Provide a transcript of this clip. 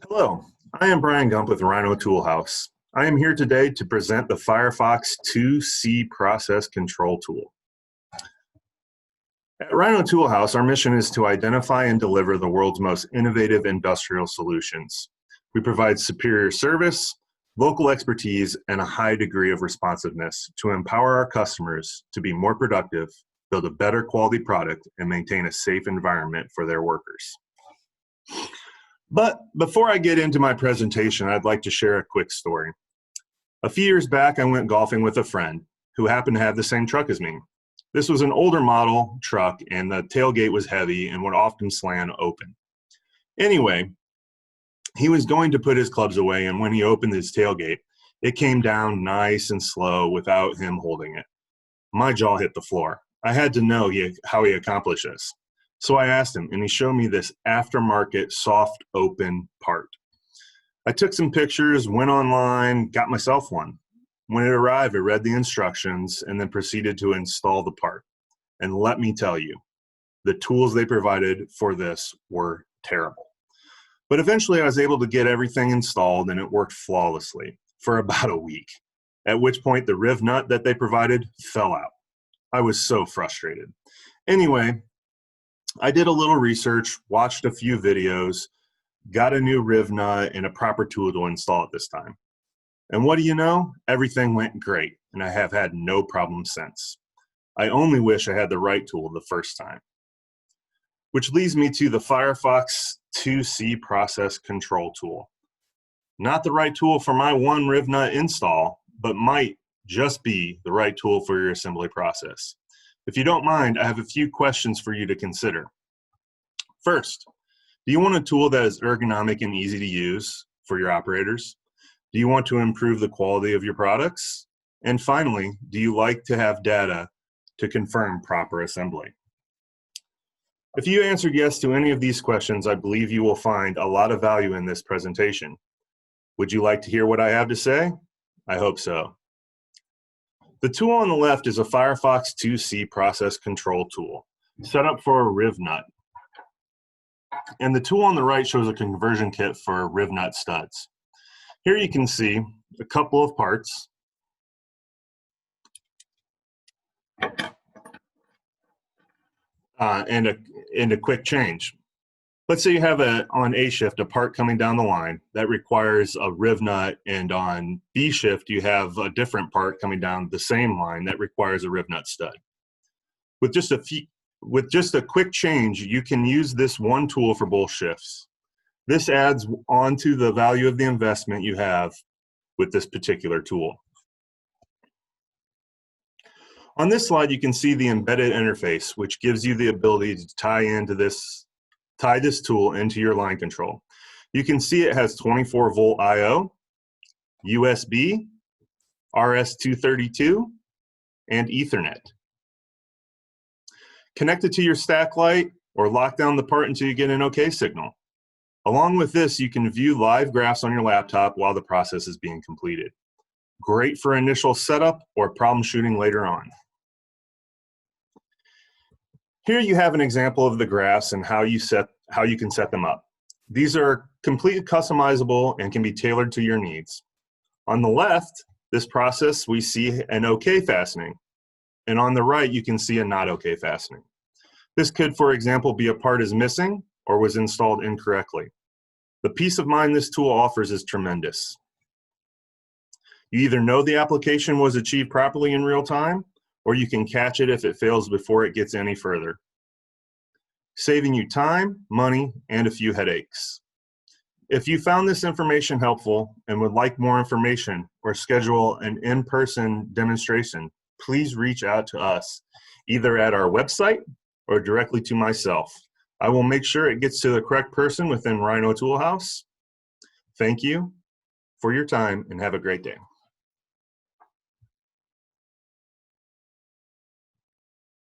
Hello, I am Brian Gump with Rhino Toolhouse. I am here today to present the Firefox 2C process control tool. At Rhino Toolhouse, our mission is to identify and deliver the world's most innovative industrial solutions. We provide superior service, local expertise, and a high degree of responsiveness to empower our customers to be more productive, build a better quality product, and maintain a safe environment for their workers. But before I get into my presentation, I'd like to share a quick story. A few years back, I went golfing with a friend who happened to have the same truck as me. This was an older model truck, and the tailgate was heavy and would often slam open. Anyway, he was going to put his clubs away, and when he opened his tailgate, it came down nice and slow without him holding it. My jaw hit the floor. I had to know how he accomplished this. So I asked him, and he showed me this aftermarket soft open part. I took some pictures, went online, got myself one. When it arrived, I read the instructions and then proceeded to install the part. And let me tell you, the tools they provided for this were terrible. But eventually I was able to get everything installed and it worked flawlessly for about a week, at which point the riv nut that they provided fell out. I was so frustrated. Anyway, I did a little research, watched a few videos, got a new riv nut and a proper tool to install it this time. And what do you know? Everything went great, and I have had no problem since. I only wish I had the right tool the first time. Which leads me to the Firefox 2C process control tool. Not the right tool for my one riv nut install, but might just be the right tool for your assembly process. If you don't mind, I have a few questions for you to consider. First, do you want a tool that is ergonomic and easy to use for your operators? Do you want to improve the quality of your products? And finally, do you like to have data to confirm proper assembly? If you answered yes to any of these questions, I believe you will find a lot of value in this presentation. Would you like to hear what I have to say? I hope so. The tool on the left is a Firefox 2C process control tool, set up for a riv nut. And the tool on the right shows a conversion kit for riv nut studs. Here you can see a couple of parts. And a quick change. Let's say you have on A shift a part coming down the line that requires a riv nut, and on B shift you have a different part coming down the same line that requires a riv nut stud. With just a quick change, you can use this one tool for both shifts. This adds on to the value of the investment you have with this particular tool. On this slide, you can see the embedded interface, which gives you the ability to tie this tool into your line control. You can see it has 24-volt I/O, USB, RS-232, and Ethernet. Connect it to your stack light or lock down the part until you get an OK signal. Along with this, you can view live graphs on your laptop while the process is being completed. Great for initial setup or problem shooting later on. Here you have an example of the graphs and how you can set them up. These are completely customizable and can be tailored to your needs. On the left, this process, we see an OK fastening. And on the right, you can see a not OK fastening. This could, for example, be a part is missing or was installed incorrectly. The peace of mind this tool offers is tremendous. You either know the application was achieved properly in real time, or you can catch it if it fails before it gets any further, saving you time, money, and a few headaches. If you found this information helpful and would like more information or schedule an in-person demonstration, please reach out to us, either at our website or directly to myself. I will make sure it gets to the correct person within Rhino Toolhouse. Thank you for your time and have a great day.